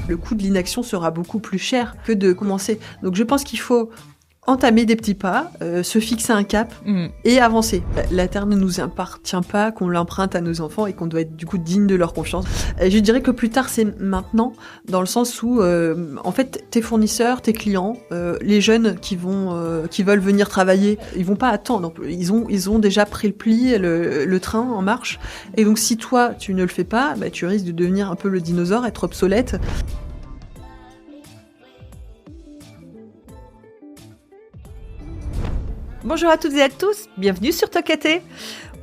le coût de l'inaction sera beaucoup plus cher que de commencer. Donc je pense qu'il faut entamer des petits pas, se fixer un cap et avancer. La Terre ne nous appartient pas, qu'on l'emprunte à nos enfants et qu'on doit être du coup digne de leur confiance. Je dirais que plus tard, c'est maintenant, dans le sens où, en fait, tes fournisseurs, tes clients, les jeunes qui veulent venir travailler, ils vont pas attendre. Ils ont déjà pris le pli, le train en marche. Et donc, si toi, tu ne le fais pas, tu risques de devenir un peu le dinosaure, être obsolète. Bonjour à toutes et à tous, bienvenue sur Tokaté.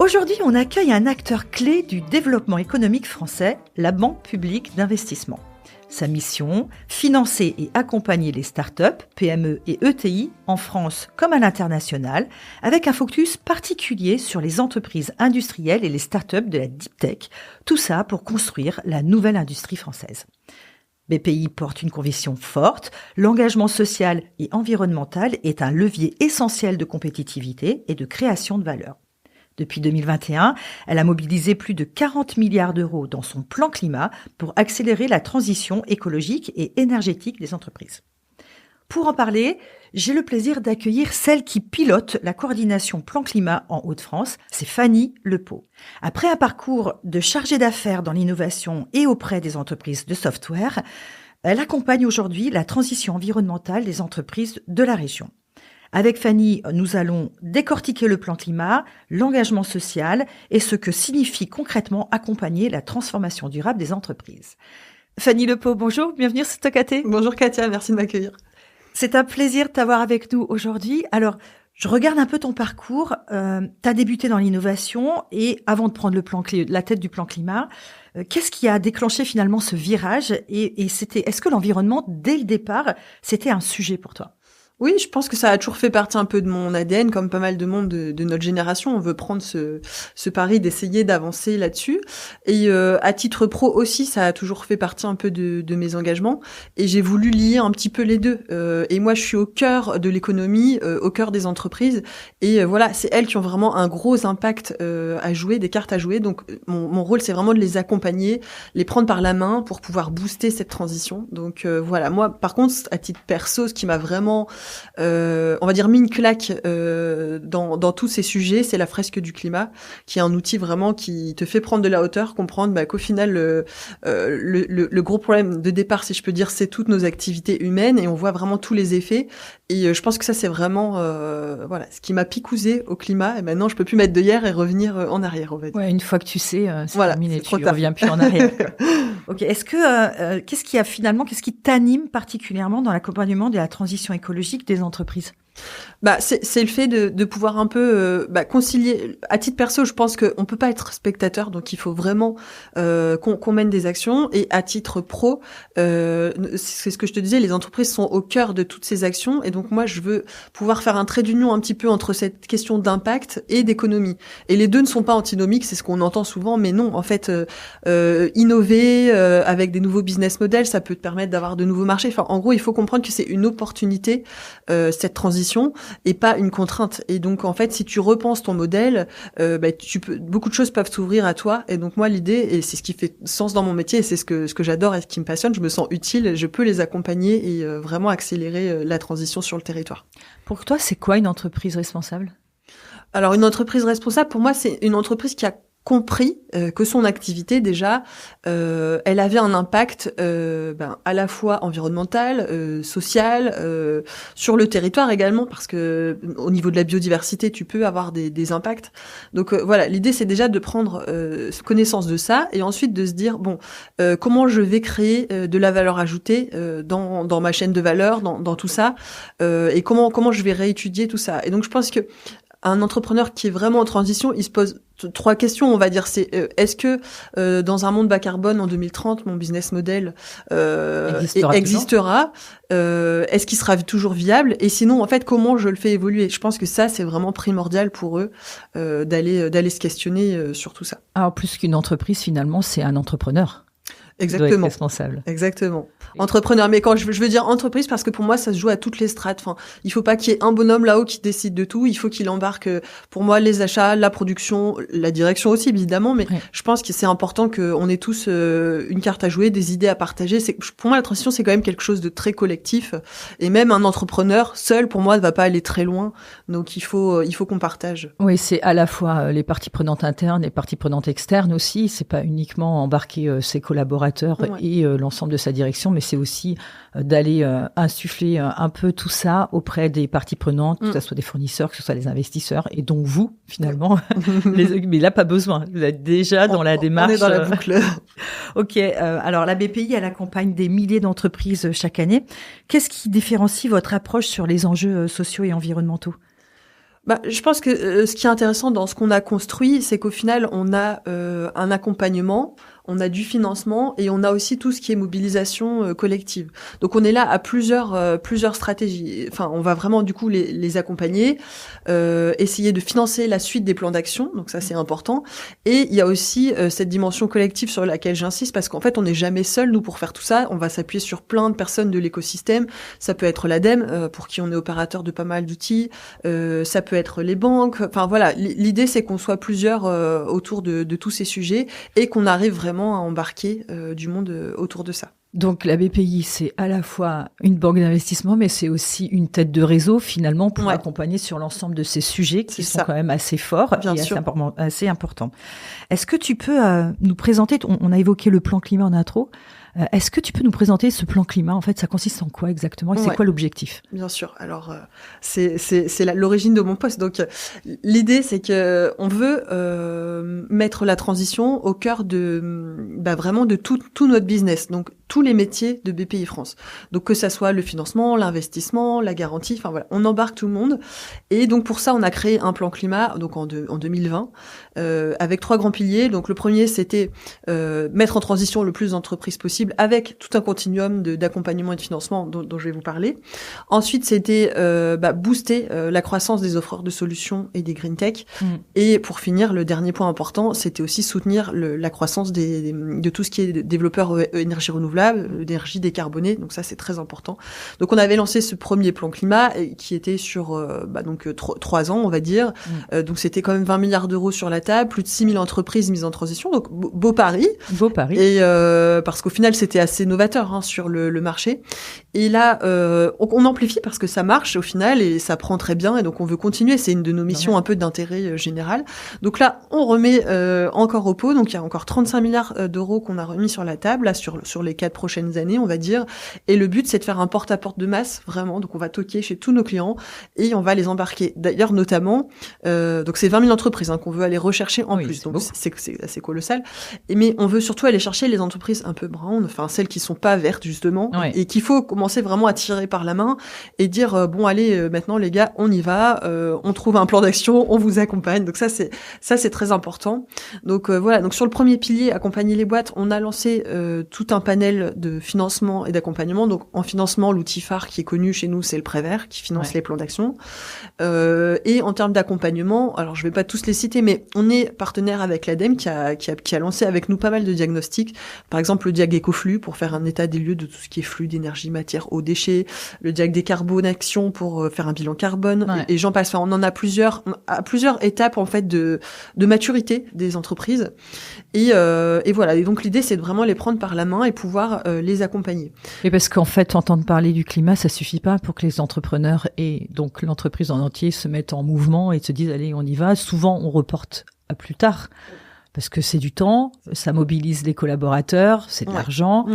Aujourd'hui, on accueille un acteur clé du développement économique français, la Banque publique d'investissement. Sa mission, financer et accompagner les startups, PME et ETI en France comme à l'international, avec un focus particulier sur les entreprises industrielles et les startups de la deep tech, tout ça pour construire la nouvelle industrie française. BPI porte une conviction forte, l'engagement social et environnemental est un levier essentiel de compétitivité et de création de valeur. Depuis 2021, elle a mobilisé plus de 40 milliards d'euros dans son plan climat pour accélérer la transition écologique et énergétique des entreprises. Pour en parler, j'ai le plaisir d'accueillir celle qui pilote la coordination plan climat en Hauts-de-France, c'est Fanny Lepau. Après un parcours de chargée d'affaires dans l'innovation et auprès des entreprises de software, elle accompagne aujourd'hui la transition environnementale des entreprises de la région. Avec Fanny, nous allons décortiquer le plan climat, l'engagement social et ce que signifie concrètement accompagner la transformation durable des entreprises. Fanny Lepau, bonjour, bienvenue sur Tokaté. Bonjour Katia, merci de m'accueillir. C'est un plaisir de t'avoir avec nous aujourd'hui. Alors, je regarde un peu ton parcours. Tu as débuté dans l'innovation et avant de prendre la tête du plan climat, qu'est-ce qui a déclenché finalement ce virage et est-ce que l'environnement, dès le départ, c'était un sujet pour toi ? Oui, je pense que ça a toujours fait partie un peu de mon ADN, comme pas mal de monde de notre génération. On veut prendre ce pari d'essayer d'avancer là-dessus. Et à titre pro aussi, ça a toujours fait partie un peu de mes engagements. Et j'ai voulu lier un petit peu les deux. Et moi, je suis au cœur de l'économie, au cœur des entreprises. Et voilà, c'est elles qui ont vraiment un gros impact à jouer, des cartes à jouer. Donc, mon rôle, c'est vraiment de les accompagner, les prendre par la main pour pouvoir booster cette transition. Donc voilà, moi, par contre, à titre perso, ce qui m'a vraiment on va dire mis une claque dans tous ces sujets, c'est la fresque du climat, qui est un outil vraiment qui te fait prendre de la hauteur, comprendre qu'au final le gros problème de départ, si je peux dire, c'est toutes nos activités humaines et on voit vraiment tous les effets. Et je pense que ça c'est vraiment voilà ce qui m'a picousé au climat. Et maintenant je peux plus mettre de hier et revenir en arrière, on va dire. Ouais, une fois que tu sais, c'est voilà, terminé, tu reviens plus en arrière. Ok, est-ce que qu'est-ce qui t'anime particulièrement dans l'accompagnement de la transition écologique des entreprises ? C'est le fait de pouvoir un peu concilier. À titre perso, je pense qu'on peut pas être spectateur, donc il faut vraiment qu'on mène des actions. Et à titre pro, c'est ce que je te disais, les entreprises sont au cœur de toutes ces actions. Et donc moi, je veux pouvoir faire un trait d'union un petit peu entre cette question d'impact et d'économie. Et les deux ne sont pas antinomiques, c'est ce qu'on entend souvent, mais non. En fait, innover avec des nouveaux business models, ça peut te permettre d'avoir de nouveaux marchés. Enfin, en gros, il faut comprendre que c'est une opportunité, cette transition, et pas une contrainte. Et donc, en fait, si tu repenses ton modèle, beaucoup de choses peuvent s'ouvrir à toi. Et donc, moi, l'idée, et c'est ce qui fait sens dans mon métier, et c'est ce que j'adore et ce qui me passionne, je me sens utile, je peux les accompagner et vraiment accélérer la transition sur le territoire. Pour toi, c'est quoi une entreprise responsable ? Alors, une entreprise responsable, pour moi, c'est une entreprise qui a compris que son activité déjà elle avait un impact à la fois environnemental, social, sur le territoire également, parce que au niveau de la biodiversité tu peux avoir des impacts. Donc voilà, l'idée c'est déjà de prendre connaissance de ça et ensuite de se dire comment je vais créer de la valeur ajoutée dans ma chaîne de valeur, dans tout ça, et comment je vais réétudier tout ça. Et donc je pense que un entrepreneur qui est vraiment en transition, il se pose 3 questions, on va dire. C'est est-ce que dans un monde bas carbone en 2030, mon business model existera est-ce qu'il sera toujours viable? Et sinon, en fait, comment je le fais évoluer? Je pense que ça, c'est vraiment primordial pour eux d'aller se questionner sur tout ça. Alors, plus qu'une entreprise, finalement, c'est un entrepreneur. Exactement. Doit être responsable. Exactement. Entrepreneur, mais quand je veux dire entreprise, parce que pour moi, ça se joue à toutes les strates. Enfin, il faut pas qu'il y ait un bonhomme là-haut qui décide de tout. Il faut qu'il embarque, pour moi, les achats, la production, la direction aussi, évidemment. Mais je pense que c'est important qu'on ait tous une carte à jouer, des idées à partager. Pour moi, la transition, c'est quand même quelque chose de très collectif. Et même un entrepreneur seul, pour moi, ne va pas aller très loin. Donc, il faut qu'on partage. Oui, c'est à la fois les parties prenantes internes et parties prenantes externes aussi. C'est pas uniquement embarquer ses collaborateurs et l'ensemble de sa direction, mais c'est aussi d'aller insuffler un peu tout ça auprès des parties prenantes, que ce soit des fournisseurs, que ce soit des investisseurs, et donc vous, finalement. Mais là, pas besoin. Vous êtes déjà dans la démarche. On est dans la boucle. Ok. Alors, la BPI, elle accompagne des milliers d'entreprises chaque année. Qu'est-ce qui différencie votre approche sur les enjeux sociaux et environnementaux ? Je pense que ce qui est intéressant dans ce qu'on a construit, c'est qu'au final, on a un accompagnement, on a du financement et on a aussi tout ce qui est mobilisation collective. Donc on est là à plusieurs stratégies. Enfin, on va vraiment du coup les accompagner, essayer de financer la suite des plans d'action. Donc ça c'est important. Et il y a aussi cette dimension collective sur laquelle j'insiste parce qu'en fait on n'est jamais seul nous pour faire tout ça. On va s'appuyer sur plein de personnes de l'écosystème. Ça peut être l'ADEME pour qui on est opérateur de pas mal d'outils. Ça peut être les banques. Enfin voilà, l'idée c'est qu'on soit plusieurs autour de tous ces sujets et qu'on arrive vraiment à embarquer du monde autour de ça. Donc la BPI, c'est à la fois une banque d'investissement, mais c'est aussi une tête de réseau finalement pour accompagner sur l'ensemble de ces sujets qui sont quand même assez forts et assez importants. Est-ce que tu peux nous présenter, on a évoqué le plan climat en intro, est-ce que tu peux nous présenter ce plan climat? En fait, ça consiste en quoi exactement et c'est quoi l'objectif? Bien sûr. Alors, c'est l'origine de mon poste. Donc, l'idée, c'est que on veut mettre la transition au cœur de vraiment de tout notre business. Donc, tous les métiers de BPI France. Donc, que ça soit le financement, l'investissement, la garantie. Enfin voilà, on embarque tout le monde. Et donc, pour ça, on a créé un plan climat. Donc, en 2020, avec 3 grands piliers. Donc, le premier, c'était mettre en transition le plus d'entreprises possible, avec tout un continuum d'accompagnement et de financement dont je vais vous parler. Ensuite, c'était booster la croissance des offreurs de solutions et des green tech. Et pour finir, le dernier point important, c'était aussi soutenir la croissance de tout ce qui est développeur énergie renouvelable, d'énergie décarbonée. Donc ça, c'est très important. Donc on avait lancé ce premier plan climat qui était sur 3 ans, on va dire. Donc c'était quand même 20 milliards d'euros sur la table, plus de 6000 entreprises mises en transition. Donc beau pari. Beau pari. Et parce qu'au final, c'était assez novateur sur le marché. Et là, on amplifie parce que ça marche au final et ça prend très bien. Et donc, on veut continuer. C'est une de nos missions un peu d'intérêt général. Donc là, on remet encore au pot. Donc, il y a encore 35 milliards d'euros qu'on a remis sur la table là, sur les 4 prochaines années, on va dire. Et le but, c'est de faire un porte-à-porte de masse, vraiment. Donc, on va toquer chez tous nos clients et on va les embarquer. D'ailleurs, notamment, donc c'est 20 000 entreprises qu'on veut aller rechercher en plus. Donc, c'est assez colossal. Mais on veut surtout aller chercher les entreprises un peu brown, enfin celles qui sont pas vertes justement, et qu'il faut commencer vraiment à tirer par la main et dire bon allez maintenant les gars on y va, on trouve un plan d'action, on vous accompagne. Donc ça c'est très important. Donc voilà, donc sur le premier pilier accompagner les boîtes, on a lancé tout un panel de financement et d'accompagnement. Donc en financement, l'outil phare qui est connu chez nous c'est le Prêt Vert qui finance les plans d'action. Et en termes d'accompagnement, alors je vais pas tous les citer, mais on est partenaire avec l'ADEME qui a lancé avec nous pas mal de diagnostics. Par exemple, le diag écoflux pour faire un état des lieux de tout ce qui est flux d'énergie, matière, eau, déchets. Le diag décarbonation pour faire un bilan carbone. Et j'en passe. Enfin, on en a à plusieurs étapes en fait de maturité des entreprises. Et voilà. Et donc l'idée, c'est de vraiment les prendre par la main et pouvoir les accompagner. Et parce qu'en fait, entendre parler du climat, ça suffit pas pour que les entrepreneurs et donc l'entreprise en entier se mettent en mouvement et se disent allez, on y va. Souvent, on reporte à plus tard. Parce que c'est du temps, ça mobilise les collaborateurs, c'est de l'argent,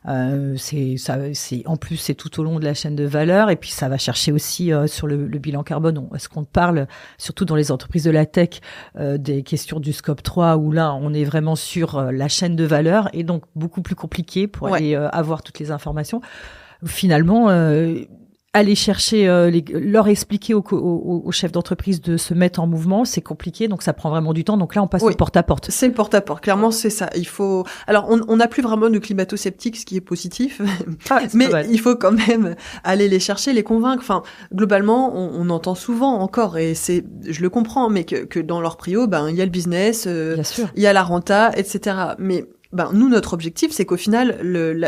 en plus c'est tout au long de la chaîne de valeur et puis ça va chercher aussi sur le bilan carbone. Est-ce qu'on parle surtout dans les entreprises de la tech des questions du scope 3 où là on est vraiment sur la chaîne de valeur et donc beaucoup plus compliqué pour aller avoir toutes les informations. Finalement aller chercher, leur expliquer aux chefs d'entreprise de se mettre en mouvement, c'est compliqué, donc ça prend vraiment du temps. Donc là, on passe au porte-à-porte. C'est le porte-à-porte, clairement, c'est ça. Il faut. Alors, on n'a plus vraiment de climato-sceptiques, ce qui est positif, mais il faut quand même aller les chercher, les convaincre. Enfin, globalement, on entend souvent encore, et je le comprends, mais que dans leur prio, il y a le business, il y a la renta, etc. Mais nous, notre objectif, c'est qu'au final,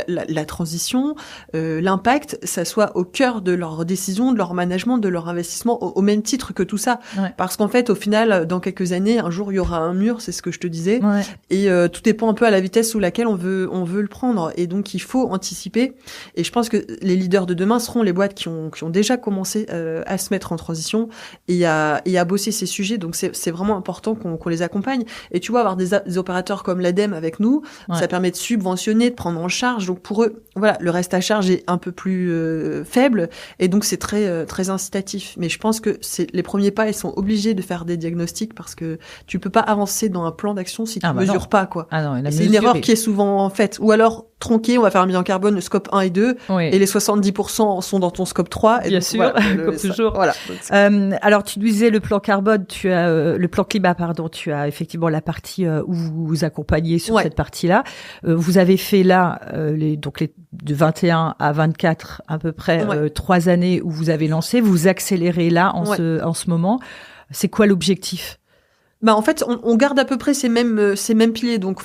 la transition, l'impact, ça soit au cœur de leurs décisions, de leur management, de leur investissement, au même titre que tout ça. Ouais. Parce qu'en fait, au final, dans quelques années, un jour, il y aura un mur, c'est ce que je te disais. Ouais. Et tout dépend un peu à la vitesse sous laquelle on veut le prendre. Et donc, il faut anticiper. Et je pense que les leaders de demain seront les boîtes qui ont déjà commencé à se mettre en transition et à bosser ces sujets. Donc, c'est vraiment important qu'on les accompagne. Et tu vois, avoir des opérateurs comme l'ADEME avec nous, ça permet de subventionner, de prendre en charge. Donc pour eux, voilà, le reste à charge est un peu plus faible et donc c'est très incitatif. Mais je pense que les premiers pas, ils sont obligés de faire des diagnostics parce que tu peux pas avancer dans un plan d'action si tu mesures pas, quoi. Ah non, c'est une erreur qui est souvent faite. Ou alors tronqué, on va faire un bilan carbone, le scope 1 et 2, et les 70% sont dans ton scope 3. Et bien donc, sûr, voilà, comme toujours. Voilà. Alors, tu disais le plan carbone, le plan climat, pardon, tu as effectivement la partie où vous accompagnez sur cette partie-là. Vous avez fait là, de 21 à 24 à peu près, 3 années où vous avez lancé. Vous accélérez là en ce moment. C'est quoi l'objectif ? En fait, on garde à peu près ces mêmes piliers. Donc,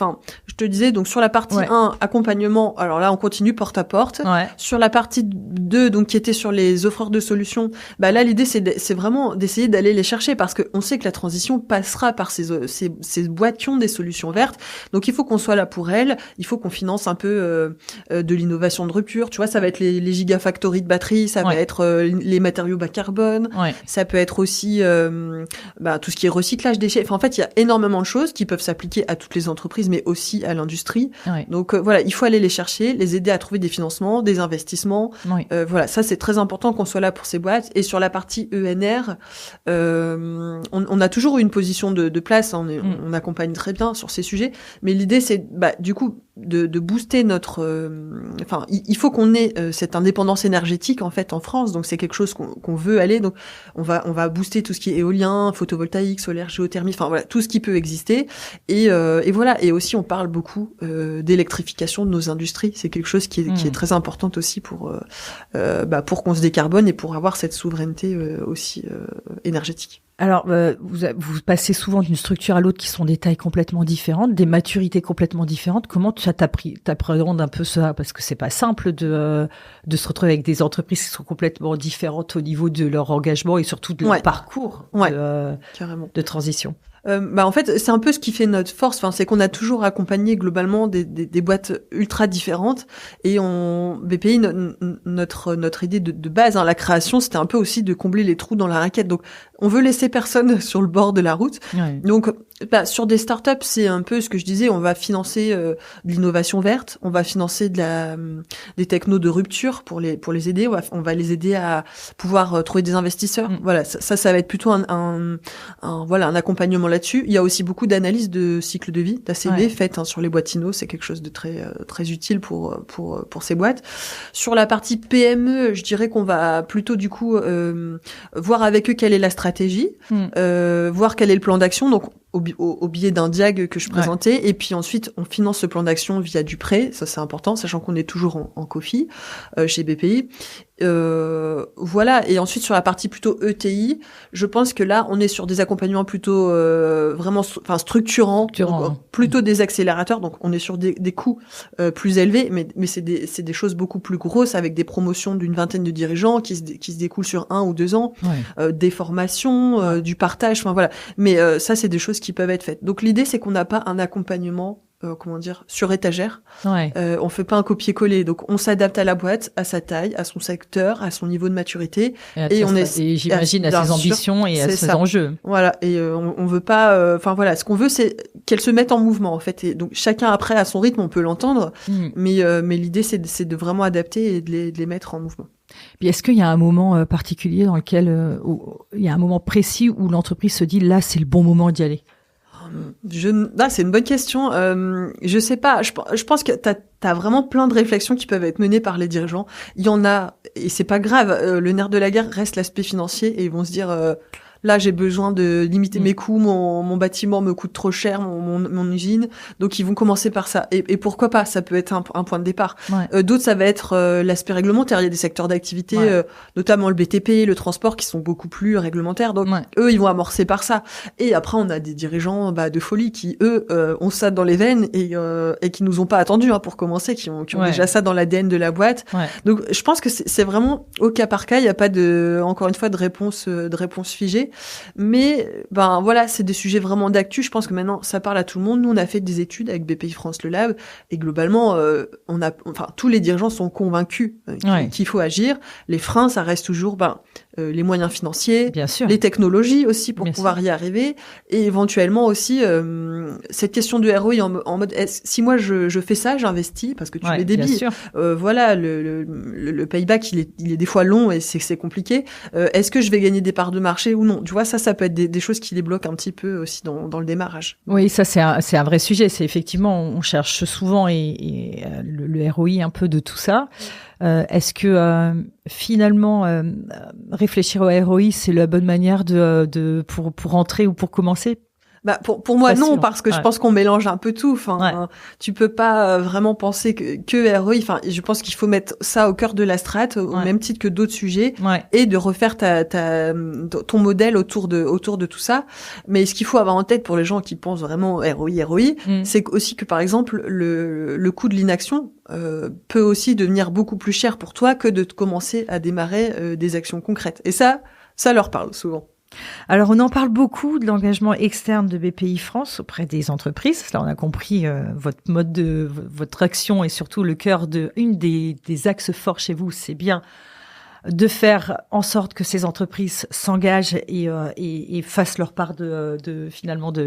je te disais, donc sur la partie 1, accompagnement. Alors là, on continue porte à porte. Sur la partie 2, donc qui était sur les offreurs de solutions. Là, l'idée c'est vraiment d'essayer d'aller les chercher parce que on sait que la transition passera par ces boîtes qui ont des solutions vertes. Donc, il faut qu'on soit là pour elles. Il faut qu'on finance un peu de l'innovation de rupture. Tu vois, ça va être les gigafactories de batteries, ça va être les matériaux bas carbone. Ça peut être aussi tout ce qui est recyclage déchets. En fait, il y a énormément de choses qui peuvent s'appliquer à toutes les entreprises, mais aussi à l'industrie. Donc voilà, il faut aller les chercher, les aider à trouver des financements, des investissements. Voilà, ça c'est très important qu'on soit là pour ces boîtes. Et sur la partie ENR, on a toujours eu une position de place. On accompagne très bien sur ces sujets, mais l'idée c'est du coup de booster notre. Il faut qu'on ait cette indépendance énergétique en fait en France. Donc c'est quelque chose qu'on veut aller. Donc on va booster tout ce qui est éolien, photovoltaïque, solaire, géothermie. Enfin voilà, tout ce qui peut exister. Et voilà. Et aussi, on parle beaucoup d'électrification de nos industries. C'est quelque chose qui est très importante aussi pour qu'on se décarbone et pour avoir cette souveraineté aussi énergétique. Alors, vous passez souvent d'une structure à l'autre qui sont des tailles complètement différentes, des maturités complètement différentes. Comment tu t'appréhendes un peu ça? Parce que c'est pas simple de se retrouver avec des entreprises qui sont complètement différentes au niveau de leur engagement et surtout de leur parcours de transition. En fait, c'est un peu ce qui fait notre force. C'est qu'on a toujours accompagné globalement des boîtes ultra différentes. Et BPI, notre idée de base, la création, c'était un peu aussi de combler les trous dans la raquette. Donc, on veut laisser personne sur le bord de la route. Donc, sur des startups, c'est un peu ce que je disais. On va financer de l'innovation verte. On va financer des technos de rupture pour les aider. On va les aider à pouvoir trouver des investisseurs. Voilà, ça va être plutôt un accompagnement là-dessus. Il y a aussi beaucoup d'analyses de cycle de vie, d'ACV faites sur les boîtes Inno. C'est quelque chose de très très utile pour ces boîtes. Sur la partie PME, je dirais qu'on va plutôt du coup voir avec eux quelle est la stratégie, voir quel est le plan d'action. Donc au biais d'un diag que je présentais, et puis ensuite on finance ce plan d'action via du prêt, ça c'est important, sachant qu'on est toujours en COFI chez BPI. Voilà, et ensuite sur la partie plutôt ETI, je pense que là on est sur des accompagnements plutôt vraiment structurants, plutôt des accélérateurs, donc on est sur des coûts plus élevés, mais c'est des choses beaucoup plus grosses avec des promotions d'une vingtaine de dirigeants qui se découlent sur 1 ou 2 ans, des formations, du partage, voilà. Mais ça c'est des choses qui peuvent être faites. Donc l'idée c'est qu'on n'a pas un accompagnement sur étagère. On fait pas un copier-coller. Donc on s'adapte à la boîte, à sa taille, à son secteur, à son niveau de maturité, et j'imagine à ses ambitions et à ses enjeux. Voilà. Et on veut pas. Ce qu'on veut, c'est qu'elle se mette en mouvement en fait. Et donc chacun après à son rythme, on peut l'entendre. Mais l'idée c'est de vraiment adapter et de les mettre en mouvement. Puis est-ce qu'il y a un moment particulier dans lequel il y a un moment précis où l'entreprise se dit là c'est le bon moment d'y aller? C'est une bonne question. Je sais pas. Je pense que t'as vraiment plein de réflexions qui peuvent être menées par les dirigeants. Il y en a, et c'est pas grave. Le nerf de la guerre reste l'aspect financier, et ils vont se dire là j'ai besoin de limiter mes coûts, mon bâtiment me coûte trop cher, mon usine, donc ils vont commencer par ça. Et pourquoi pas, ça peut être un point de départ. D'autres, ça va être l'aspect réglementaire. Il y a des secteurs d'activité, notamment le BTP, le transport, qui sont beaucoup plus réglementaires, donc eux ils vont amorcer par ça. Et après on a des dirigeants de folie qui eux ont ça dans les veines et qui nous ont pas attendu pour commencer, qui ont déjà ça dans l'ADN de la boîte. Donc je pense que c'est vraiment au cas par cas, il y a pas encore une fois de réponse figée, mais voilà, c'est des sujets vraiment d'actu. Je pense que maintenant ça parle à tout le monde. Nous on a fait des études avec BPI France Le Lab et globalement tous les dirigeants sont convaincus qu'il faut agir. Les freins, ça reste toujours les moyens financiers, bien sûr, les technologies aussi pour pouvoir y arriver, et éventuellement aussi cette question de ROI en mode si moi je fais ça, j'investis parce que tu mets des billes. Voilà, le payback il est des fois long et c'est compliqué. Est-ce que je vais gagner des parts de marché ou non? Tu vois, ça peut être des choses qui les bloquent un petit peu aussi dans le démarrage. Oui, ça c'est un vrai sujet. C'est effectivement, on cherche souvent et le ROI un peu de tout ça. Est-ce que finalement réfléchir au ROI c'est la bonne manière pour entrer ou pour commencer? Pour moi non, parce que je pense qu'on mélange un peu tout. Tu peux pas vraiment penser que ROI. Je pense qu'il faut mettre ça au cœur de la strate, au même titre que d'autres sujets, et de refaire ton modèle autour de tout ça. Mais ce qu'il faut avoir en tête pour les gens qui pensent vraiment ROI, c'est aussi que par exemple le coût de l'inaction peut aussi devenir beaucoup plus cher pour toi que de commencer à démarrer des actions concrètes. Et ça leur parle souvent. Alors, on en parle beaucoup de l'engagement externe de BPI France auprès des entreprises. Là, on a compris votre action et surtout le cœur une des axes forts chez vous, c'est bien de faire en sorte que ces entreprises s'engagent et fassent leur part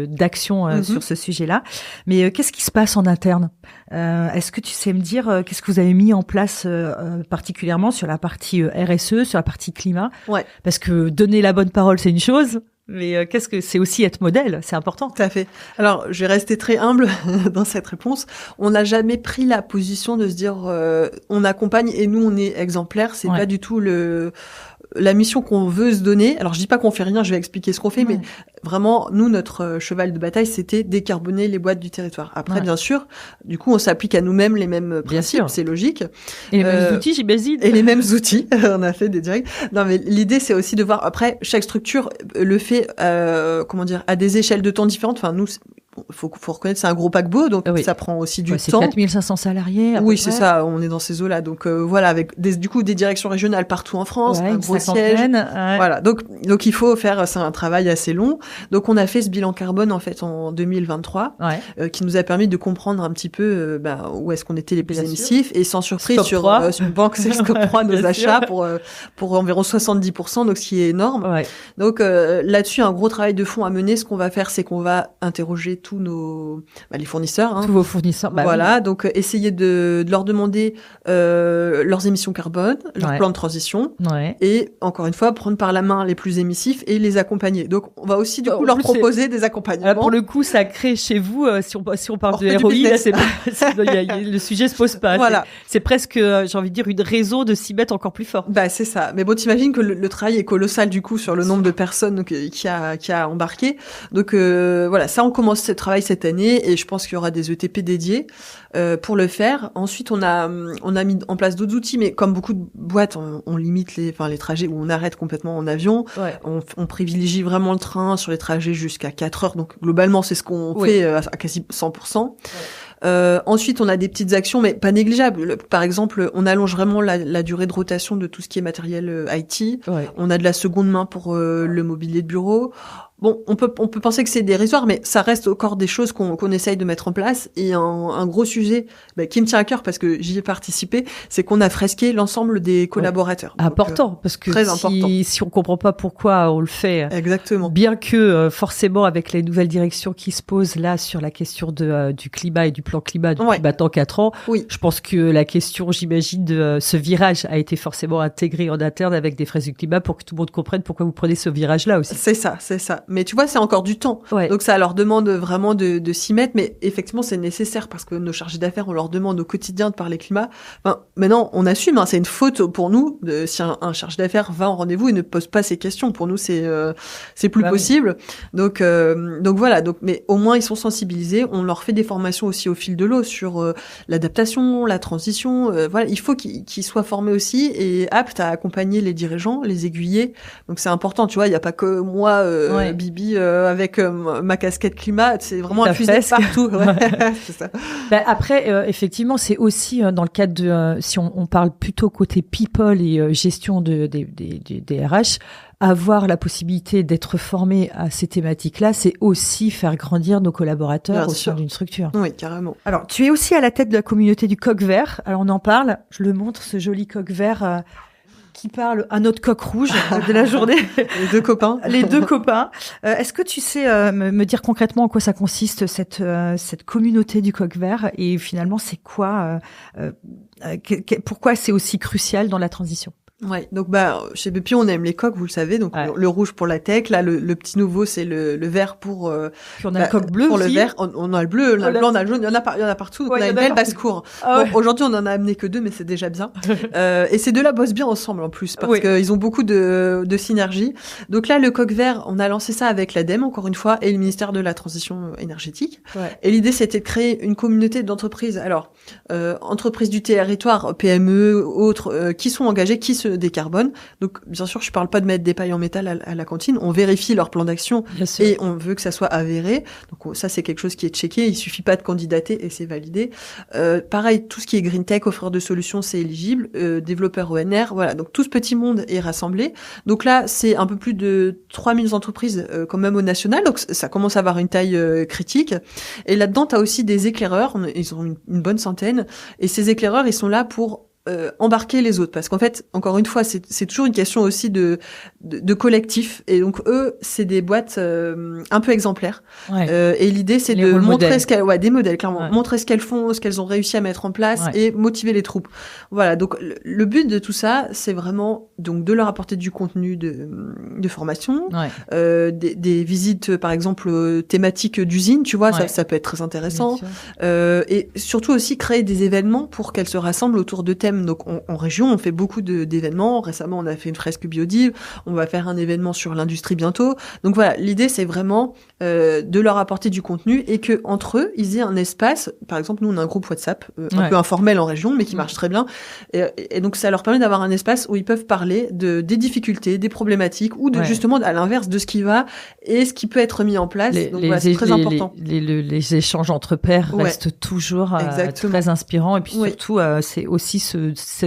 d'action sur ce sujet-là. Mais qu'est-ce qui se passe en interne? Est-ce que tu sais me dire qu'est-ce que vous avez mis en place particulièrement sur la partie RSE, sur la partie climat? Parce que donner la bonne parole, c'est une chose. Mais qu'est-ce que c'est aussi être modèle, c'est important. Tout à fait. Alors, je vais rester très humble dans cette réponse. On n'a jamais pris la position de se dire on accompagne et nous on est exemplaires. C'est pas du tout la mission qu'on veut se donner. Alors, je dis pas qu'on fait rien, je vais expliquer ce qu'on fait, mais vraiment, nous, notre cheval de bataille, c'était décarboner les boîtes du territoire. Après, bien sûr, du coup, on s'applique à nous-mêmes les mêmes principes, c'est logique. Et les mêmes outils, j'imagine. Et les mêmes outils. On a fait des directs. Non, mais l'idée, c'est aussi de voir, après, chaque structure le fait, à des échelles de temps différentes. Enfin, nous, faut reconnaître, c'est un gros paquebot, donc ça prend aussi du temps. C'est 4500 salariés. Oui, c'est ça, on est dans ces eaux-là. Donc voilà, avec des directions régionales partout en France, un gros siège. Voilà, donc il faut faire, c'est un travail assez long. Donc on a fait ce bilan carbone en fait en 2023, qui nous a permis de comprendre un petit peu où est-ce qu'on était les plus émissifs, et sans surprise sur Banque, c'est Scope 3 nos achats pour environ 70%, donc ce qui est énorme. Donc là-dessus, un gros travail de fond à mener. Ce qu'on va faire, c'est qu'on va interroger tous les fournisseurs. Tous vos fournisseurs. Donc essayer de leur demander leurs émissions carbone, leur plan de transition, et encore une fois prendre par la main les plus émissifs et les accompagner. Donc on va aussi du coup leur proposer des accompagnements. Pour le coup, ça crée chez vous, si on parle de ROI, là, le sujet se pose pas. Voilà. C'est presque, j'ai envie de dire, une raison de s'y mettre encore plus fort. C'est ça. Mais bon, t'imagines que le travail est colossal du coup sur le nombre de personnes qui a embarqué. Donc voilà, ça on commence ce travail cette année et je pense qu'il y aura des ETP dédiés pour le faire. Ensuite, on a mis en place d'autres outils, mais comme beaucoup de boîtes, on limite les trajets où on arrête complètement en avion. On privilégie vraiment le train sur les trajets jusqu'à 4 heures. Donc globalement, c'est ce qu'on fait à quasi 100%. Ensuite, on a des petites actions, mais pas négligeables. Par exemple, on allonge vraiment la durée de rotation de tout ce qui est matériel IT. On a de la seconde main pour le mobilier de bureau. Bon, on peut penser que c'est dérisoire, mais ça reste encore des choses qu'on essaye de mettre en place. Et un gros sujet qui me tient à cœur parce que j'y ai participé, c'est qu'on a fresqué l'ensemble des collaborateurs. Important, parce que si on comprend pas pourquoi on le fait. Exactement. Bien que forcément avec les nouvelles directions qui se posent là sur la question du climat et du plan climat depuis maintenant 4 ans, je pense que la question, j'imagine, de ce virage a été forcément intégrée en interne avec des fraises du climat pour que tout le monde comprenne pourquoi vous prenez ce virage-là aussi. C'est ça. Mais tu vois, c'est encore du temps. Ouais. Donc ça leur demande vraiment de s'y mettre. Mais effectivement, c'est nécessaire parce que nos chargés d'affaires, on leur demande au quotidien de parler climat. Enfin, maintenant, on assume. C'est une faute pour nous si un chargé d'affaires va en rendez-vous et ne pose pas ces questions. Pour nous, c'est plus possible. Oui. Donc voilà. Mais au moins, ils sont sensibilisés. On leur fait des formations aussi au fil de l'eau sur l'adaptation, la transition. Voilà, il faut qu'ils soient formés aussi et aptes à accompagner les dirigeants, les aiguiller. Donc c'est important, tu vois, il n'y a pas que moi, Bibi, avec ma casquette climat, c'est vraiment infusé partout. Ouais. C'est ça. Après, effectivement, c'est aussi dans le cadre de, si on parle plutôt côté people et gestion des RH, avoir la possibilité d'être formé à ces thématiques-là, c'est aussi faire grandir nos collaborateurs au sein d'une structure. Oui, carrément. Alors, tu es aussi à la tête de la communauté du coq vert. Alors, on en parle. Je le montre, ce joli coq vert qui parle à notre coq rouge de la journée. Les deux copains. Les deux copains. Est-ce que tu sais me dire concrètement en quoi ça consiste, cette communauté du coq vert, et finalement, c'est quoi, pourquoi c'est aussi crucial dans la transition? Ouais, donc chez BP on aime les coqs, vous le savez, donc le rouge pour la tech, là le petit nouveau c'est le vert pour puis on a le coq bleu pour aussi. Le vert, on a le bleu, le blanc, on a le jaune, il y en a partout, donc on a une belle basse-cour. Bon, aujourd'hui on en a amené que 2 mais c'est déjà bien. Et ces deux-là bossent bien ensemble en plus parce qu'ils ont beaucoup de synergie. Donc là le coq vert, on a lancé ça avec l'ADEME encore une fois et le ministère de la transition énergétique. Ouais. Et l'idée c'était de créer une communauté d'entreprises. Alors entreprises du territoire, PME, autres qui sont engagées, qui se décarbone. Donc, bien sûr, je parle pas de mettre des pailles en métal à la cantine. On vérifie leur plan d'action et on veut que ça soit avéré. Donc, ça, c'est quelque chose qui est checké. Il suffit pas de candidater et c'est validé. Pareil, tout ce qui est green tech, offreur de solutions, c'est éligible. Développeur ONR, voilà. Donc, tout ce petit monde est rassemblé. Donc là, c'est un peu plus de 3000 entreprises quand même au national. Donc, ça commence à avoir une taille critique. Et là-dedans, tu as aussi des éclaireurs. Ils ont une bonne centaine. Et ces éclaireurs, ils sont là pour embarquer les autres, parce qu'en fait, encore une fois, c'est toujours une question aussi de collectif, et donc eux, c'est des boîtes un peu exemplaires, et l'idée c'est de montrer ce qu'elles, des modèles clairement, montrer ce qu'elles font, ce qu'elles ont réussi à mettre en place, et motiver les troupes. Voilà, donc le but de tout ça, c'est vraiment donc de leur apporter du contenu de formation, des visites par exemple thématiques d'usines, tu vois, ça peut être très intéressant, et surtout aussi créer des événements pour qu'elles se rassemblent autour de thèmes. Donc en région, on fait beaucoup d'événements. Récemment, on a fait une fresque biodive. On va faire un événement sur l'industrie bientôt. Donc voilà, l'idée c'est vraiment de leur apporter du contenu et que entre eux, ils aient un espace. Par exemple, nous on a un groupe WhatsApp un peu informel en région, mais qui marche très bien. Et donc ça leur permet d'avoir un espace où ils peuvent parler des difficultés, des problématiques ou justement à l'inverse de ce qui va et ce qui peut être mis en place. Donc voilà, c'est très important. Les échanges entre pairs restent toujours très inspirants, et puis surtout c'est aussi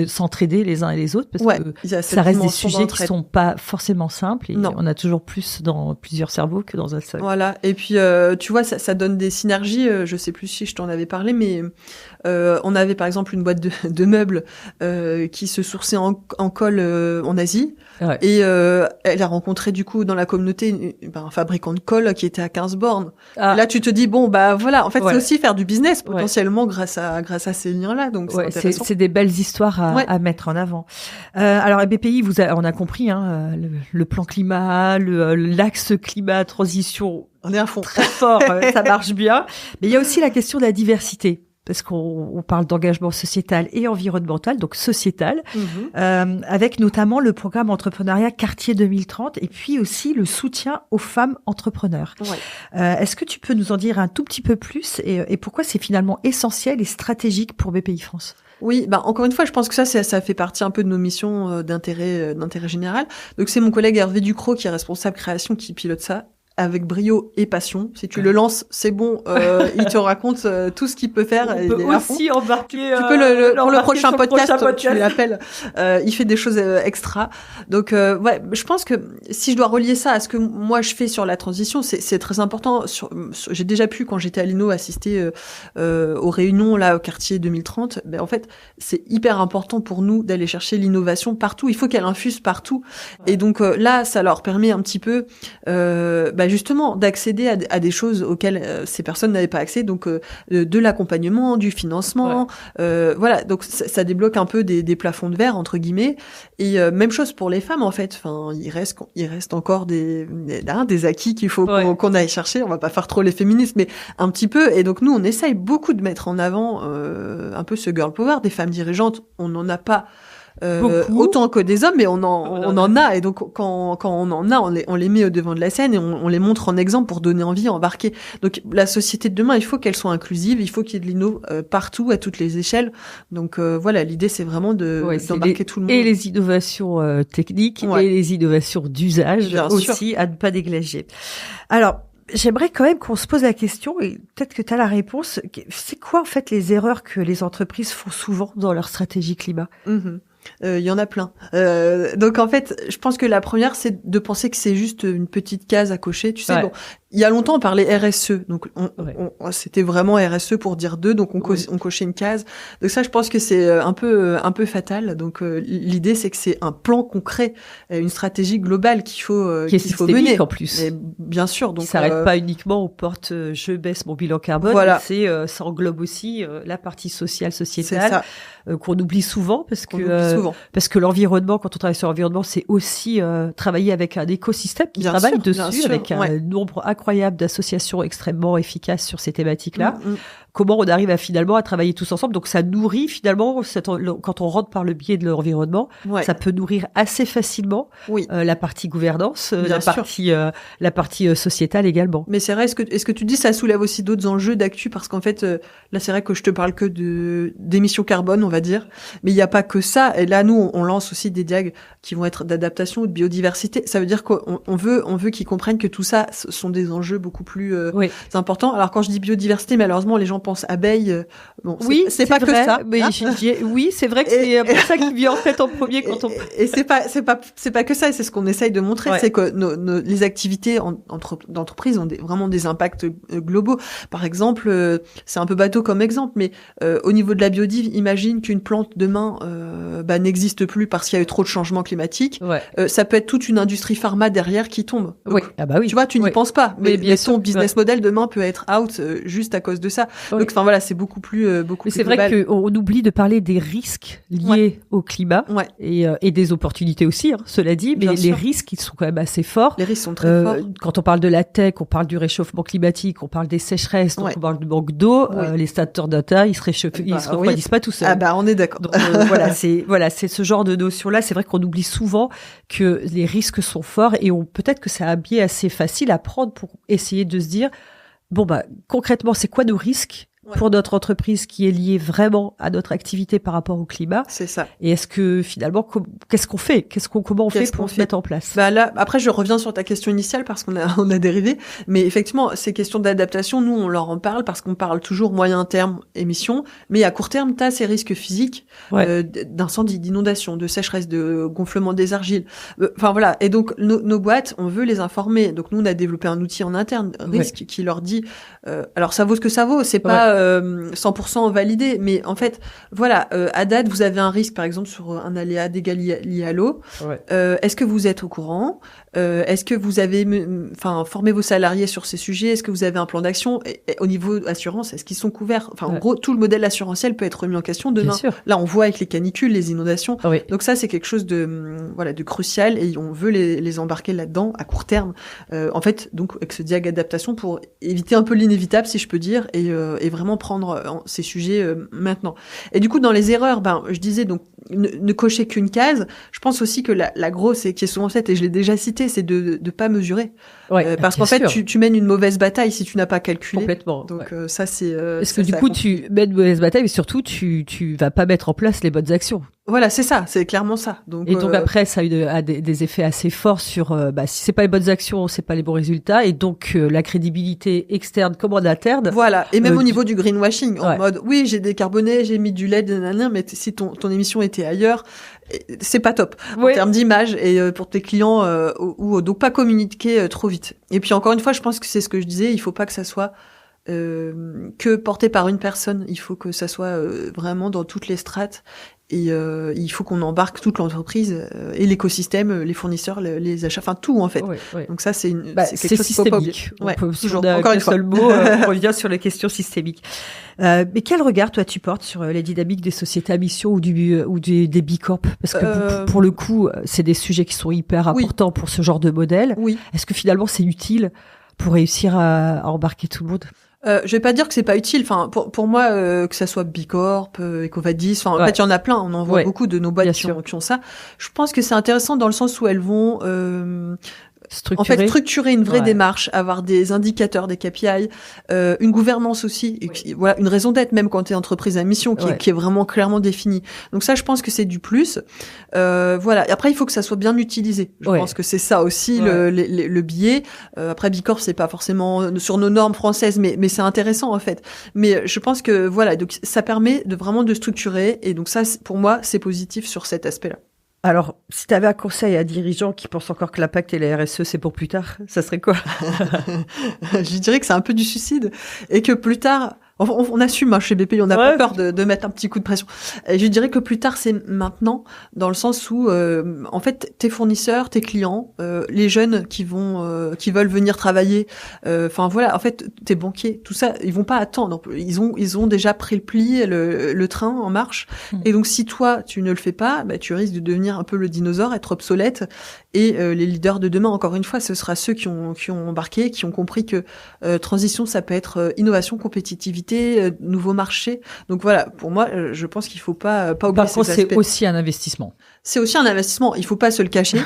s'entraider les uns et les autres, parce que ça reste des sujets qui sont pas forcément simples, et on a toujours plus dans plusieurs cerveaux que dans un seul. Voilà, et puis tu vois, ça donne des synergies. Je sais plus si je t'en avais parlé, mais on avait par exemple une boîte de meubles qui se sourçait en colle en Asie, et elle a rencontré du coup dans la communauté un fabricant de colle qui était à 15 bornes. Et là tu te dis bon voilà, en fait c'est aussi faire du business potentiellement grâce à ces liens-là, donc c'est intéressant. C'est des belles histoires à mettre en avant. Alors BPI, on a compris le plan climat, l'axe climat transition, on est à fond, très fort, ça marche bien. Mais il y a aussi la question de la diversité, parce qu'on parle d'engagement sociétal et environnemental, donc sociétal, avec notamment le programme entrepreneuriat Quartier 2030, et puis aussi le soutien aux femmes entrepreneurs. Est-ce que tu peux nous en dire un tout petit peu plus, et pourquoi c'est finalement essentiel et stratégique pour BPI France? Oui, encore une fois, je pense que ça fait partie un peu de nos missions d'intérêt général. Donc c'est mon collègue Hervé Ducrot qui est responsable création qui pilote ça avec brio et passion. Si tu le lances, c'est bon, il te raconte tout ce qu'il peut faire. On peut aussi embarquer. Tu peux pour le prochain podcast, tu l'appelles. Il fait des choses extra. Donc je pense que si je dois relier ça à ce que moi je fais sur la transition, c'est très important. J'ai déjà pu, quand j'étais à l'INO, assister aux réunions là au quartier 2030. En fait, c'est hyper important pour nous d'aller chercher l'innovation partout. Il faut qu'elle infuse partout. Et donc là, ça leur permet un petit peu justement d'accéder à des choses auxquelles ces personnes n'avaient pas accès, donc de l'accompagnement, du financement, voilà, donc ça débloque un peu des plafonds de verre entre guillemets. Et même chose pour les femmes en fait. Enfin, il reste encore des acquis qu'il faut qu'on aille chercher. On va pas faire trop les féministes, mais un petit peu. Et donc nous, on essaye beaucoup de mettre en avant un peu ce girl power des femmes dirigeantes. On n'en a pas autant que des hommes, mais on en a. Et donc quand on en a, on les met au devant de la scène et on les montre en exemple pour donner envie, embarquer. Donc la société de demain, il faut qu'elle soit inclusive, il faut qu'il y ait de l'inno partout, à toutes les échelles. Donc voilà, l'idée c'est vraiment d'embarquer tout le monde. Et les innovations techniques et les innovations d'usage aussi à ne pas négliger. Alors, j'aimerais quand même qu'on se pose la question, et peut-être que tu as la réponse, c'est quoi en fait les erreurs que les entreprises font souvent dans leur stratégie climat ? Il y en a plein. Donc en fait, je pense que la première, c'est de penser que c'est juste une petite case à cocher. Tu sais, bon, il y a longtemps, on parlait RSE. Donc c'était vraiment RSE pour dire deux. Donc on cochait une case. Donc ça, je pense que c'est un peu fatal. Donc l'idée, c'est que c'est un plan concret, une stratégie globale qu'il faut mener. En plus. Et bien sûr. Donc ça s'arrête pas uniquement aux portes. Je baisse mon bilan carbone. Voilà. Ça englobe aussi la partie sociale, sociétale, qu'on oublie souvent parce que l'environnement, quand on travaille sur l'environnement, c'est aussi travailler avec un écosystème qui travaille dessus, avec un nombre incroyable d'associations extrêmement efficaces sur ces thématiques-là. Comment on arrive à travailler tous ensemble. Donc ça nourrit finalement, quand on rentre par le biais de l'environnement, ça peut nourrir assez facilement la partie gouvernance, la partie sociétale également. Mais c'est vrai, est-ce que tu dis ça soulève aussi d'autres enjeux d'actu, parce qu'en fait, là c'est vrai que je te parle que d'émissions carbone, on va dire, mais il n'y a pas que ça. Et là, nous, on lance aussi des diags qui vont être d'adaptation ou de biodiversité. Ça veut dire qu'on veut qu'ils comprennent que tout ça, ce sont des enjeux beaucoup plus importants. Alors quand je dis biodiversité, malheureusement, les gens pensent abeilles. Bon, c'est pas que ça. Mais oui, c'est vrai que c'est pour ça qui vient en tête en premier quand on. Et c'est pas que ça. Et c'est ce qu'on essaye de montrer, c'est que les activités d'entreprise ont vraiment des impacts globaux. Par exemple, c'est un peu bateau comme exemple, mais au niveau de la biodive, imagine qu'une plante demain n'existe plus parce qu'il y a eu trop de changements climatiques. Ça peut être toute une industrie pharma derrière qui tombe. Donc, tu vois, tu n'y penses pas, mais ton business model demain peut être out juste à cause de ça. Donc, enfin voilà, c'est beaucoup plus c'est global. vrai qu'on oublie de parler des risques liés au climat et des opportunités aussi, cela dit, mais les risques, ils sont quand même assez forts. Les risques sont très forts. Quand on parle de la tech, on parle du réchauffement climatique, on parle des sécheresses, donc on parle du manque d'eau. Les stateurs data, ils se refroidissent pas tout seuls. Ah bah on est d'accord. Donc c'est ce genre de notion-là. C'est vrai qu'on oublie souvent que les risques sont forts et peut-être que c'est un biais assez facile à prendre pour essayer de se dire concrètement, c'est quoi nos risques pour notre entreprise qui est liée vraiment à notre activité par rapport au climat. C'est ça. Et est-ce que finalement, qu'est-ce qu'on fait? Comment on fait pour se mettre en place? Là, après, je reviens sur ta question initiale parce qu'on a dérivé. Mais effectivement, ces questions d'adaptation, nous, on leur en parle parce qu'on parle toujours moyen terme émissions. Mais à court terme, t'as ces risques physiques, d'incendie, d'inondation, de sécheresse, de gonflement des argiles. Enfin, voilà. Et donc, nos boîtes, on veut les informer. Donc, nous, on a développé un outil en interne, risque, qui leur dit, alors ça vaut ce que ça vaut. C'est pas 100% validé, mais en fait, voilà, à date, vous avez un risque, par exemple, sur un aléa dégâts lié à l'eau. Est-ce que vous êtes au courant? Est-ce que vous avez, formé vos salariés sur ces sujets? Est-ce que vous avez un plan d'action? Et au niveau assurance, est-ce qu'ils sont couverts? Enfin, en gros, tout le modèle assurantiel peut être remis en question demain. Bien sûr. Là, on voit avec les canicules, les inondations. Donc ça, c'est quelque chose de crucial et on veut les embarquer là-dedans à court terme. En fait, donc, avec ce diag adaptation pour éviter un peu l'inévitable, si je peux dire, et vraiment prendre ces sujets maintenant. Et du coup, dans les erreurs, je disais donc ne cocher qu'une case. Je pense aussi que la grosse, et qui est souvent faite, et je l'ai déjà cité, c'est de pas mesurer. Parce qu'en fait, tu mènes une mauvaise bataille si tu n'as pas calculé. Complètement. Donc ça, c'est... Parce que du coup, tu mènes une mauvaise bataille, mais surtout, tu vas pas mettre en place les bonnes actions. Voilà, c'est ça, c'est clairement ça. Donc, après, ça a des effets assez forts sur si c'est pas les bonnes actions, c'est pas les bons résultats, et donc la crédibilité externe comme en interne. Voilà, et même au niveau du greenwashing, en mode oui, j'ai décarboné, j'ai mis du LED, mais si ton émission était ailleurs, c'est pas top en termes d'image et pour tes clients ou donc pas communiquer trop vite. Et puis encore une fois, je pense que c'est ce que je disais, il faut pas que ça soit que porté par une personne, il faut que ça soit vraiment dans toutes les strates il faut qu'on embarque toute l'entreprise et l'écosystème, les fournisseurs, les achats, enfin tout en fait. Donc ça c'est quelque chose systémique. Toujours encore une seul mot, on revient sur les questions systémiques. Mais quel regard toi tu portes sur les dynamiques des sociétés à mission ou des Bicorp, parce que pour le coup c'est des sujets qui sont hyper importants pour ce genre de modèle. Oui. Est-ce que finalement c'est utile pour réussir à embarquer tout le monde? Je vais pas dire que c'est pas utile. Enfin, pour moi, que ça soit Bicorp, Ecovadis, enfin, en fait, il y en a plein. On en voit beaucoup de nos boîtes qui ont ça. Je pense que c'est intéressant dans le sens où elles vont structurer une vraie démarche, avoir des indicateurs, des KPI, une gouvernance aussi, voilà, une raison d'être même quand tu es entreprise à mission qui est vraiment clairement définie. Donc ça, je pense que c'est du plus. Voilà. Et après, il faut que ça soit bien utilisé. Je pense que c'est ça aussi le biais. Après, Bicorp, c'est pas forcément sur nos normes françaises, mais c'est intéressant en fait. Mais je pense que voilà, donc ça permet de vraiment de structurer. Et donc ça, pour moi, c'est positif sur cet aspect-là. Alors, si tu avais un conseil à un dirigeant qui pense encore que l'impact et la RSE, c'est pour plus tard, ça serait quoi? Je dirais que c'est un peu du suicide et que plus tard, on assume chez BPI, on n'a pas peur de mettre un petit coup de pression. Et je dirais que plus tard, c'est maintenant, dans le sens où, en fait, tes fournisseurs, tes clients, les jeunes qui veulent venir travailler, enfin voilà, en fait, tes banquiers, tout ça, ils vont pas attendre. Ils ont déjà pris le pli, le train en marche. Et donc, si toi, tu ne le fais pas, tu risques de devenir un peu le dinosaure, être obsolète. Et les leaders de demain, encore une fois, ce sera ceux qui ont embarqué, qui ont compris que transition, ça peut être innovation, compétitivité, nouveaux marchés. Donc voilà, pour moi, je pense qu'il faut pas oublier Par ces contre, aspects. c'est aussi un investissement. C'est aussi un investissement. Il faut pas se le cacher.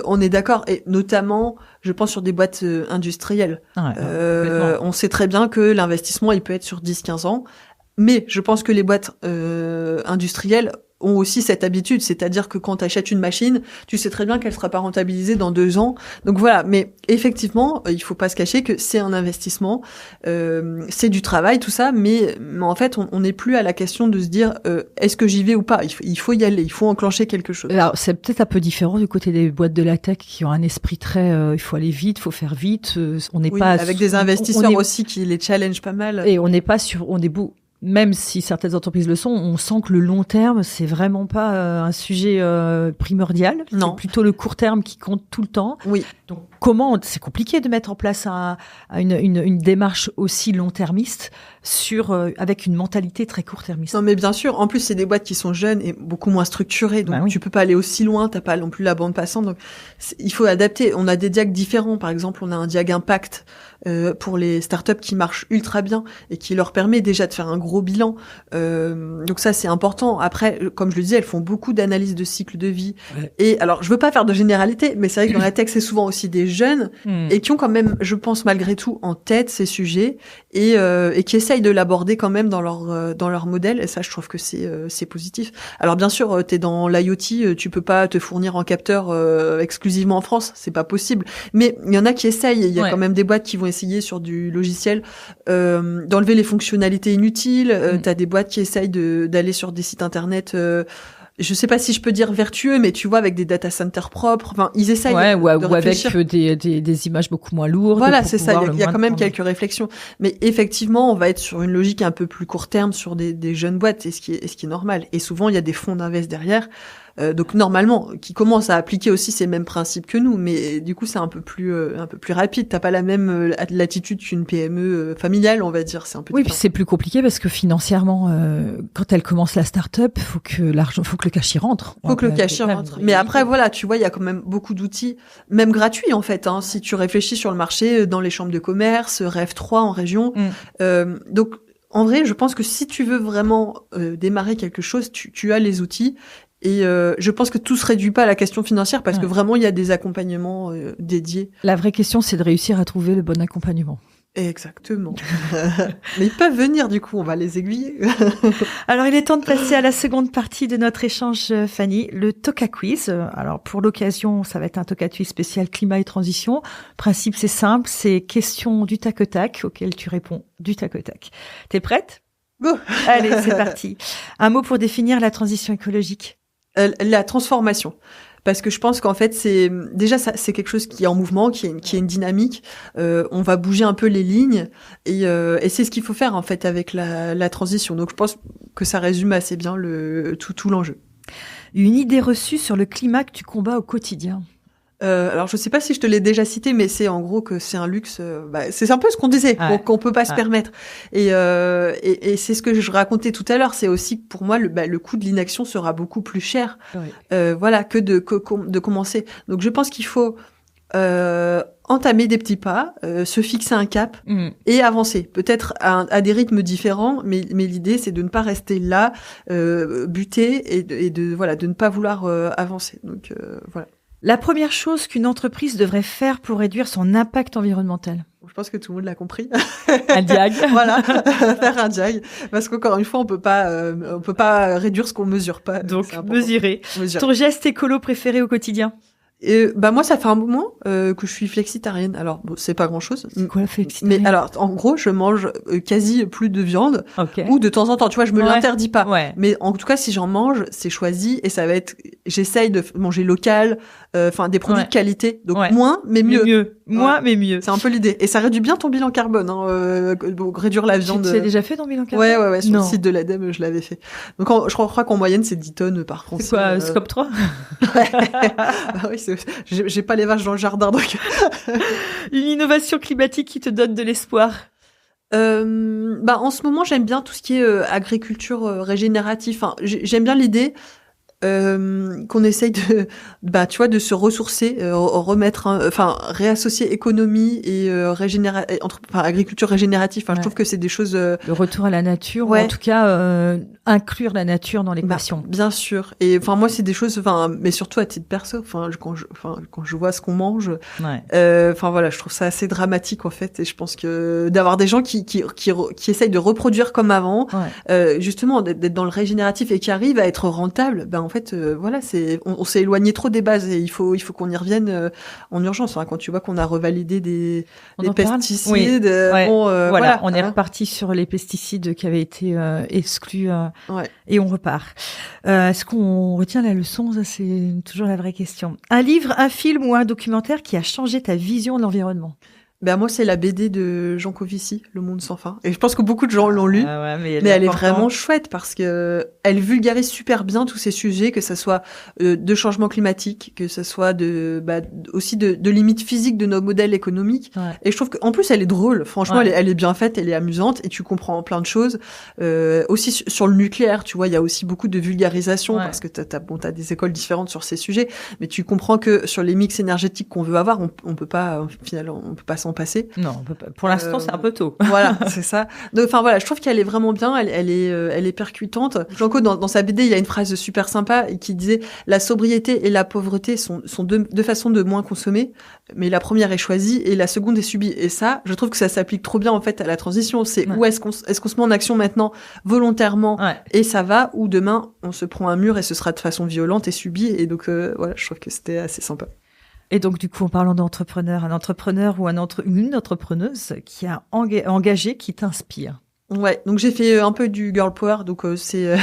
On est d'accord. Et notamment, je pense sur des boîtes industrielles. On sait très bien que l'investissement, il peut être sur 10-15 ans. Mais je pense que les boîtes industrielles ont aussi cette habitude, c'est-à-dire que quand tu achètes une machine, tu sais très bien qu'elle sera pas rentabilisée dans 2 ans. Donc voilà, mais effectivement, il faut pas se cacher que c'est un investissement, c'est du travail, tout ça, mais en fait, on n'est plus à la question de se dire est-ce que j'y vais ou pas. Il faut y aller, il faut enclencher quelque chose. Alors, c'est peut-être un peu différent du côté des boîtes de la tech qui ont un esprit très il faut aller vite, il faut faire vite, on n'est pas avec des investisseurs aussi qui les challenge pas mal. Et on n'est pas même si certaines entreprises le sont, on sent que le long terme, c'est vraiment pas un sujet primordial. Non. C'est plutôt le court terme qui compte tout le temps. Oui. Donc, c'est compliqué de mettre en place une démarche aussi long-termiste avec une mentalité très court-termiste. Non, mais bien sûr. En plus, c'est des boîtes qui sont jeunes et beaucoup moins structurées. Donc, tu peux pas aller aussi loin. T'as pas non plus la bande passante. Donc, il faut adapter. On a des diags différents. Par exemple, on a un diag impact pour les startups qui marchent ultra bien et qui leur permet déjà de faire un gros bilan. Donc ça, c'est important. Après, comme je le disais, elles font beaucoup d'analyses de cycle de vie. Et alors, je veux pas faire de généralité, mais c'est vrai que dans la tech, c'est souvent aussi des jeunes et qui ont quand même, je pense, malgré tout, en tête ces sujets et qui essayent de l'aborder quand même dans leur modèle. Et ça, je trouve que c'est positif. Alors bien sûr, t'es dans l'IoT, tu peux pas te fournir en capteur exclusivement en France, c'est pas possible. Mais il y en a qui essayent. Il y a quand même des boîtes qui vont essayer sur du logiciel d'enlever les fonctionnalités inutiles. T'as des boîtes qui essayent d'aller sur des sites internet. Je sais pas si je peux dire vertueux, mais tu vois, avec des data centers propres. Enfin, ils essayent ou avec des images beaucoup moins lourdes. Voilà, c'est ça. Il y a quand même quelques réflexions. Mais effectivement, on va être sur une logique un peu plus court terme sur des jeunes boîtes, et ce qui est normal. Et souvent, il y a des fonds d'invest derrière. Donc normalement, qui commencent à appliquer aussi ces mêmes principes que nous, mais du coup c'est un peu plus rapide. T'as pas la même latitude qu'une PME familiale, on va dire. C'est un peu. Oui, puis c'est plus compliqué parce que financièrement, quand elle commence la start-up, faut que le cash y rentre. Faut que le cash y rentre. Mais après voilà, tu vois, il y a quand même beaucoup d'outils, même gratuits en fait. Si tu réfléchis sur le marché, dans les chambres de commerce, Rêve 3 en région, donc. En vrai, je pense que si tu veux vraiment démarrer quelque chose, tu as les outils. Et je pense que tout se réduit pas à la question financière parce que vraiment il y a des accompagnements dédiés. La vraie question, c'est de réussir à trouver le bon accompagnement. Exactement. Mais ils peuvent venir, du coup, on va les aiguiller. Alors, il est temps de passer à la seconde partie de notre échange, Fanny, le Toka Quiz. Alors, pour l'occasion, ça va être un Toka Quiz spécial climat et transition. Le principe, c'est simple, c'est questions du tac au tac auxquelles tu réponds du tac au tac. T'es prête? Go. Allez, c'est parti. Un mot pour définir la transition écologique. La transformation. Parce que je pense qu'en fait, c'est quelque chose qui est en mouvement, qui est une dynamique. On va bouger un peu les lignes et c'est ce qu'il faut faire en fait avec la transition. Donc je pense que ça résume assez bien tout l'enjeu. Une idée reçue sur le climat que tu combats au quotidien. Alors je sais pas si je te l'ai déjà cité, mais c'est en gros que c'est un luxe. C'est un peu ce qu'on disait, qu'on peut pas se permettre. Et c'est ce que je racontais tout à l'heure. C'est aussi que pour moi le coût de l'inaction sera beaucoup plus cher. Voilà, que de commencer. Donc je pense qu'il faut entamer des petits pas, se fixer un cap et avancer. Peut-être à des rythmes différents, mais l'idée c'est de ne pas rester là, buté et de ne pas vouloir avancer. Donc voilà. La première chose qu'une entreprise devrait faire pour réduire son impact environnemental. Je pense que tout le monde l'a compris. Un diag. Voilà, faire un diag. Parce qu'encore une fois, on peut pas réduire ce qu'on mesure pas. Donc, mesurer. Ton geste écolo préféré au quotidien? Moi, ça fait un moment que je suis flexitarienne. Alors, bon, c'est pas grand-chose. C'est quoi la flexitarienne? Mais alors, en gros, je mange quasi plus de viande. Ou de temps en temps, tu vois, je me l'interdis pas. Mais en tout cas, si j'en mange, c'est choisi et ça va être. J'essaye de manger local, des produits de qualité. Donc moins, mais mieux. Moins, mais mieux. C'est un peu l'idée. Et ça réduit bien ton bilan carbone. Donc réduire la viande. Tu l'as déjà fait ton bilan carbone? Ouais. Sur le site de l'ADEME, je l'avais fait. Donc je crois qu'en moyenne, c'est 10 tonnes par Français. C'est quoi, Scope 3? Oui, j'ai pas les vaches dans le jardin, donc. Une innovation climatique qui te donne de l'espoir. En ce moment, j'aime bien tout ce qui est agriculture régénérative. Enfin, j'aime bien l'idée qu'on essaye de se ressourcer, réassocier économie et agriculture régénérative. Je trouve que c'est des choses. Le retour à la nature, ou en tout cas inclure la nature dans l'équation. Bien sûr. Et moi, c'est des choses. Mais surtout à titre perso. Quand je vois ce qu'on mange. Je trouve ça assez dramatique en fait. Et je pense que d'avoir des gens qui essayent de reproduire comme avant, justement d'être dans le régénératif et qui arrivent à être rentables. En fait, on s'est éloigné trop des bases et il faut qu'on y revienne en urgence. Quand tu vois qu'on a revalidé des pesticides, on est reparti sur les pesticides qui avaient été exclus et on repart. Est-ce qu'on retient la leçon? Ça, c'est toujours la vraie question. Un livre, un film ou un documentaire qui a changé ta vision de l'environnement? Moi, c'est la BD de Jean Covici, Le Monde sans fin. Et je pense que beaucoup de gens l'ont lu. Mais elle est vraiment chouette parce que elle vulgarise super bien tous ces sujets, que ça soit de changement climatique, que ça soit aussi de limites physiques de nos modèles économiques. Et je trouve qu'en plus, elle est drôle. Franchement, elle est bien faite, elle est amusante et tu comprends plein de choses. Aussi sur le nucléaire, tu vois, il y a aussi beaucoup de vulgarisation parce que t'as des écoles différentes sur ces sujets, mais tu comprends que sur les mix énergétiques qu'on veut avoir, on peut pas, finalement, on peut pas s'en passer. Non, on peut pas. Pour l'instant, c'est un peu tôt. Voilà, c'est ça. Donc, je trouve qu'elle est vraiment bien. Elle est percutante. Jean-Claude, dans sa BD, il y a une phrase super sympa qui disait: la sobriété et la pauvreté sont deux façons de moins consommer, mais la première est choisie et la seconde est subie. Et ça, je trouve que ça s'applique trop bien en fait à la transition. C'est où est-ce qu'on se met en action maintenant volontairement et ça va, ou demain on se prend un mur et ce sera de façon violente et subie. Et donc je trouve que c'était assez sympa. Et donc, du coup, en parlant d'entrepreneur, un entrepreneur ou une entrepreneuse qui a engagé, qui t'inspire? Ouais, donc j'ai fait un peu du girl power, donc c'est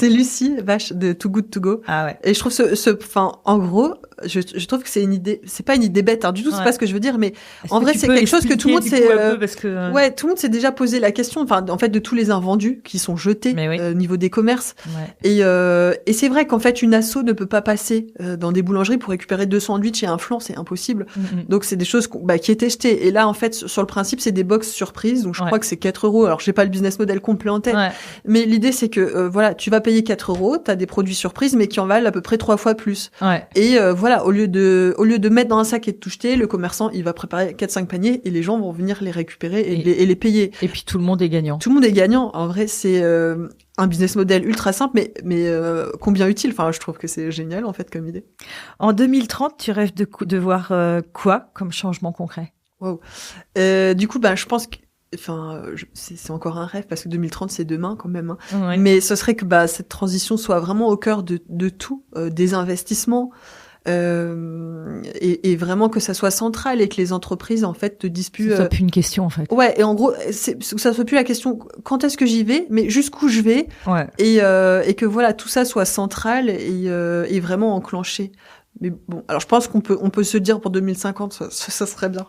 Lucie Vache de Too Good To Go. Et je trouve en gros, je trouve que c'est une idée, c'est pas une idée bête du tout, c'est pas ce que je veux dire, mais en vrai c'est quelque chose que tout le monde tout le monde s'est déjà posé la question, en fait de tous les invendus qui sont jetés au niveau des commerces. Et c'est vrai qu'en fait une asso ne peut pas passer dans des boulangeries pour récupérer 2 sandwichs et un flan, c'est impossible. Donc c'est des choses qui étaient jetées. Et là en fait sur le principe c'est des box surprises, donc je crois que c'est 4 €. Alors, j'ai pas le business model complet en tête, mais l'idée c'est que tu vas payer 4 €, t'as des produits surprises, mais qui en valent à peu près 3 fois plus. Et au lieu de mettre dans un sac et de tout jeter, le commerçant il va préparer 4-5 paniers et les gens vont venir les récupérer et les payer. Et puis tout le monde est gagnant. Tout le monde est gagnant. En vrai, c'est un business model ultra simple, mais combien utile. Je trouve que c'est génial en fait comme idée. En 2030, tu rêves de voir quoi comme changement concret? Wow. Du coup, je pense que c'est encore un rêve parce que 2030 c'est demain quand même. Mais ce serait que cette transition soit vraiment au cœur de tout, des investissements, et vraiment que ça soit central et que les entreprises en fait te disent plus. Ça soit plus une question en fait. Ouais, et en gros, que ça soit plus la question quand est-ce que j'y vais, mais jusqu'où je vais, et que voilà tout ça soit central et vraiment enclenché. Mais bon, alors je pense qu'on peut se dire pour 2050, ça serait bien.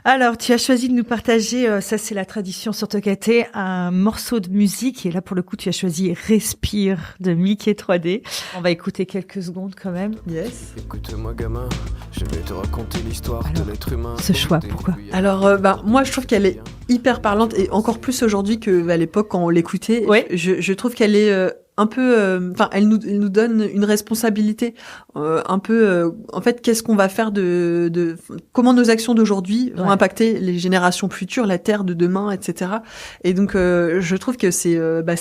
Alors, tu as choisi de nous partager, ça c'est la tradition sur Tokaté, un morceau de musique. Et là, pour le coup, tu as choisi Respire de Mickey 3D. On va écouter quelques secondes quand même. Yes. Écoute-moi gamin, je vais te raconter l'histoire de l'être humain. Ce choix, pourquoi ? Alors, moi je trouve qu'elle est hyper parlante et encore plus aujourd'hui qu'à l'époque quand on l'écoutait. Ouais. Je trouve qu'elle est un peu, elle nous donne une responsabilité, un peu. En fait, qu'est-ce qu'on va faire de comment nos actions d'aujourd'hui vont impacter les générations futures, la terre de demain, etc. Et donc, je trouve que c'est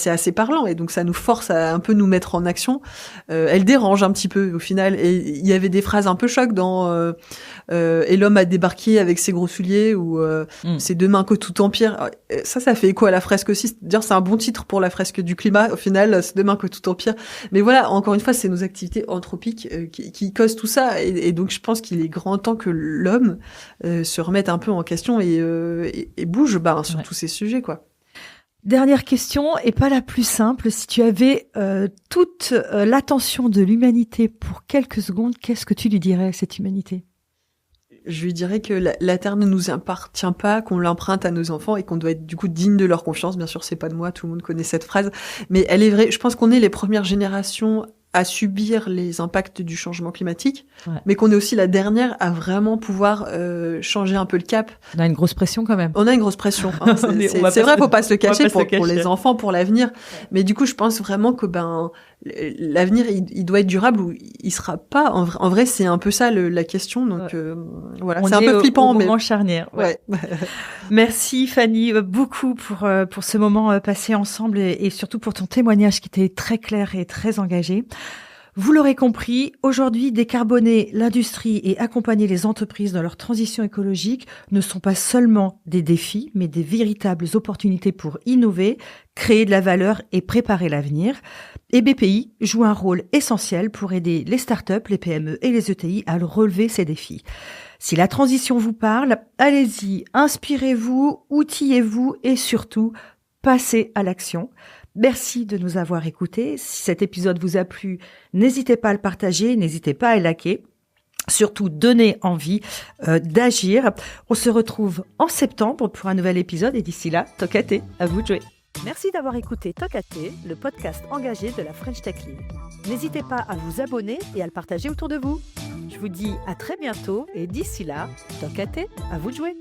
assez parlant et donc ça nous force à un peu nous mettre en action. Elle dérange un petit peu au final et il y avait des phrases un peu choc dans et l'homme a débarqué avec ses gros souliers ou c'est demain que tout empire. Ça fait écho à la fresque aussi. C'est-à-dire, c'est un bon titre pour la fresque du climat. Au final, c'est demain que tout empire. Mais voilà, encore une fois, c'est nos activités anthropiques qui causent tout ça. Et donc, je pense qu'il est grand temps que l'homme se remette un peu en question et bouge sur tous ces sujets, quoi. Dernière question, et pas la plus simple. Si tu avais toute l'attention de l'humanité pour quelques secondes, qu'est-ce que tu lui dirais à cette humanité ? Je lui dirais que la Terre ne nous appartient pas, qu'on l'emprunte à nos enfants et qu'on doit être du coup digne de leur confiance. Bien sûr, c'est pas de moi, tout le monde connaît cette phrase, mais elle est vraie. Je pense qu'on est les premières générations à subir les impacts du changement climatique, mais qu'on est aussi la dernière à vraiment pouvoir changer un peu le cap. On a une grosse pression quand même. On a une grosse pression. Hein. C'est vrai, faut pas se le cacher pour les enfants, pour l'avenir. Mais du coup, je pense vraiment que l'avenir, il doit être durable ou il sera pas. En vrai, c'est un peu ça la question. Donc voilà, c'est un peu flippant, au moment charnière. Ouais. Merci Fanny beaucoup pour ce moment passé ensemble et surtout pour ton témoignage qui était très clair et très engagé. Vous l'aurez compris, aujourd'hui, décarboner l'industrie et accompagner les entreprises dans leur transition écologique ne sont pas seulement des défis, mais des véritables opportunités pour innover, créer de la valeur et préparer l'avenir. Et BPI joue un rôle essentiel pour aider les startups, les PME et les ETI à relever ces défis. Si la transition vous parle, allez-y, inspirez-vous, outillez-vous et surtout, passez à l'action. Merci de nous avoir écoutés. Si cet épisode vous a plu, n'hésitez pas à le partager, n'hésitez pas à liker. Surtout, donnez envie d'agir. On se retrouve en septembre pour un nouvel épisode et d'ici là, Tokaté, à vous de jouer. Merci d'avoir écouté Tokaté, le podcast engagé de la French Tech League. N'hésitez pas à vous abonner et à le partager autour de vous. Je vous dis à très bientôt et d'ici là, Tokaté, à vous de jouer.